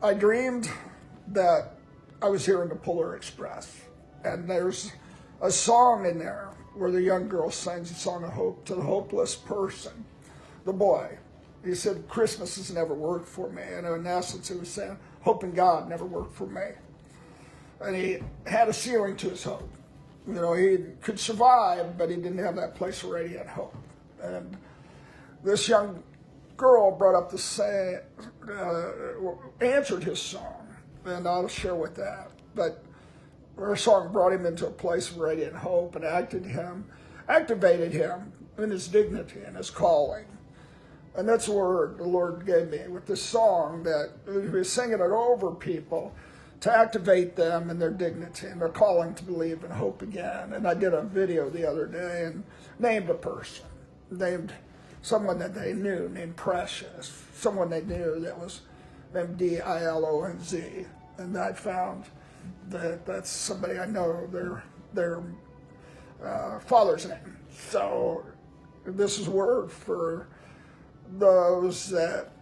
I dreamed that I was hearing the Polar Express, and there's a song in there where the young girl sings a song of hope to the hopeless person, the boy. He said, Christmas has never worked for me. And in essence, he was saying, hope in God never worked for me. And he had a ceiling to his hope. You know, he could survive, but he didn't have that place of radiant hope. And this young girl brought up the same, answered his song, and I'll share with that. But her song brought him into a place of radiant hope and activated him in his dignity and his calling. And that's the word the Lord gave me with this song, that he was singing it over people to activate them in their dignity and their calling to believe and hope again. And I did a video the other day and named a person, named someone that they knew named Precious, someone they knew that was named Dilonz. And I found that that's somebody I know, their father's name. So this is a word for those that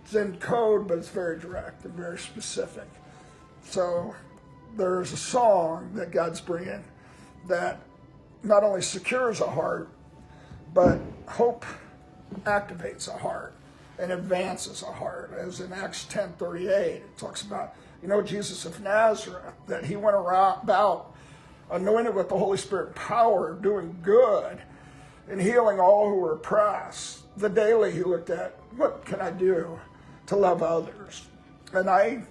it's in code, but it's very direct and very specific. So there's a song that God's bringing that not only secures a heart, but hope activates a heart and advances a heart. As in Acts 10:38, it talks about, Jesus of Nazareth, that he went about anointed with the Holy Spirit and power, doing good and healing all who were oppressed. The daily he looked at, what can I do to love others? And I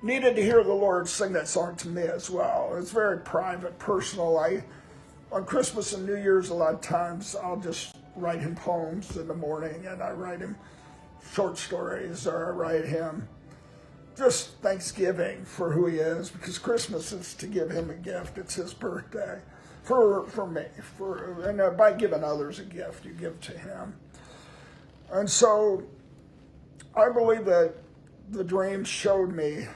needed to hear the Lord sing that song to me as well. It's very private, personal. On Christmas and New Year's, a lot of times I'll just write him poems in the morning, and I write him short stories, or I write him just thanksgiving for who he is, because Christmas is to give him a gift. It's his birthday. For me, and by giving others a gift, you give to him. And so I believe that the dream showed me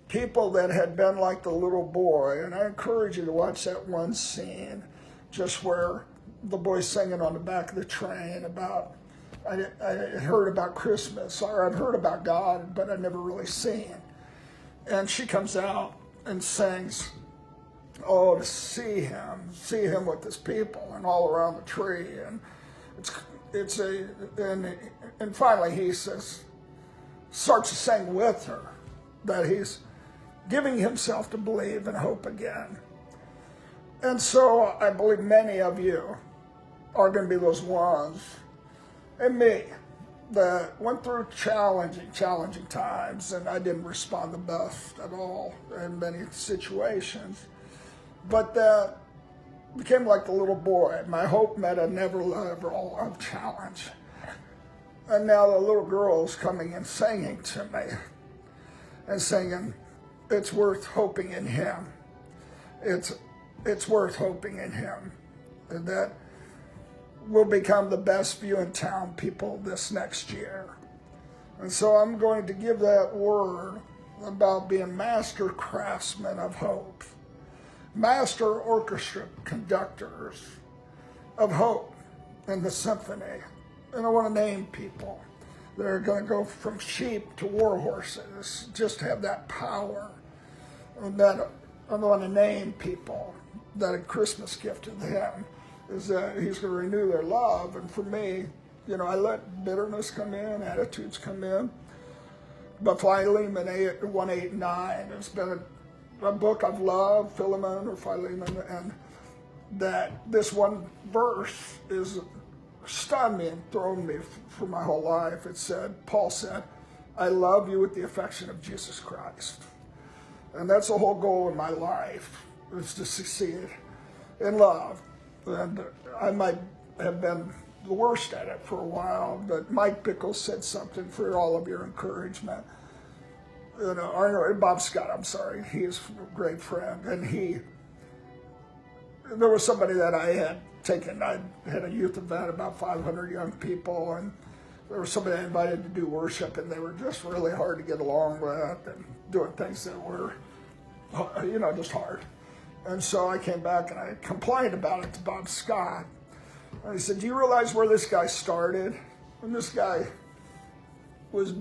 people that had been like the little boy, and I encourage you to watch that one scene, just where the boy's singing on the back of the train about, I heard about Christmas, or I'd heard about God, but I'd never really seen. And she comes out and sings, oh, to see him with his people and all around the tree, and and finally he starts to sing with her that he's giving himself to believe and hope again. And so I believe many of you are going to be those ones, and me, that went through challenging times, and I didn't respond the best at all in many situations. But that became like the little boy. My hope met a never level of challenge. And now the little girl is coming and singing to me and singing, it's worth hoping in him. It's worth hoping in him. And that will become the best view in town people this next year. And so I'm going to give that word about being master craftsmen of hope. Master orchestra conductors of hope in the symphony. And I want to name people that are going to go from sheep to war horses, just have that power. And that I want to name people that a Christmas gift to them is that he's going to renew their love. And for me, I let bitterness come in, attitudes come in. But Philemon 1:8-9 has been a book I've loved, Philemon or Philemon, and that this one verse is stunned me and thrown me for my whole life. Paul said, I love you with the affection of Jesus Christ. And that's the whole goal in my life, is to succeed in love. And I might have been the worst at it for a while, but Mike Bickle said something for all of your encouragement. Bob Scott, I'm sorry, he is a great friend, and there was somebody that I had had a youth event, about 500 young people, and there was somebody I invited to do worship, and they were just really hard to get along with, and doing things that were, just hard. And so I came back and I complained about it to Bob Scott. And he said, do you realize where this guy started? And this guy was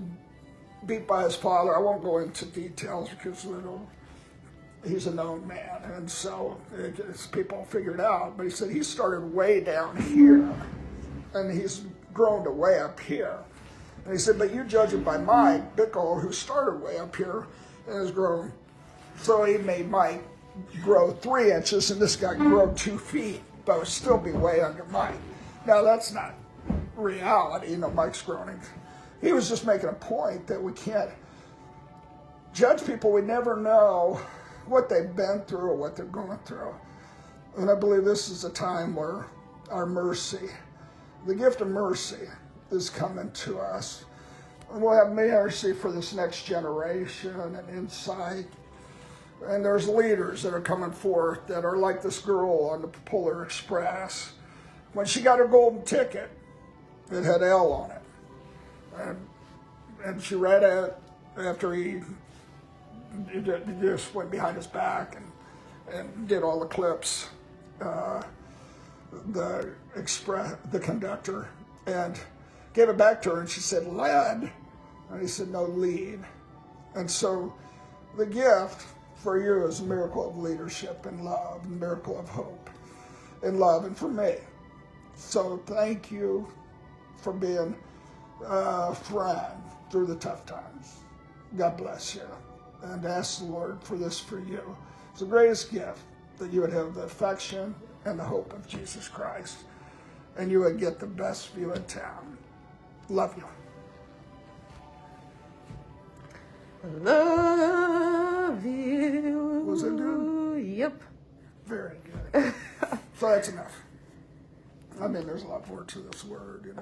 beat by his father. I won't go into details because he's a known man, and so people figured out. But he said he started way down here, and he's grown to way up here. And he said, but you judge it by Mike Bickle, who started way up here and has grown. So he made Mike grow 3 inches, and this guy grew 2 feet, but would still be way under Mike. Now that's not reality. Mike's growing. He was just making a point that we can't judge people. We never know what they've been through or what they're going through. And I believe this is a time where our mercy, the gift of mercy, is coming to us. And we'll have mercy for this next generation and insight. And there's leaders that are coming forth that are like this girl on the Polar Express. When she got her golden ticket, it had L on it. And she read it after he just went behind his back and did all the clips, the conductor, and gave it back to her, and she said, lead. And he said, no, lead. And so the gift for you is a miracle of leadership and love, and miracle of hope and love, and for me. So thank you for being a friend through the tough times. God bless you. And ask the Lord for this for you. It's the greatest gift, that you would have the affection and the hope of Jesus Christ, and you would get the best view in town. Love you. Love you. Was it good? Yep. Very good. So that's enough. I mean, there's a lot more to this word,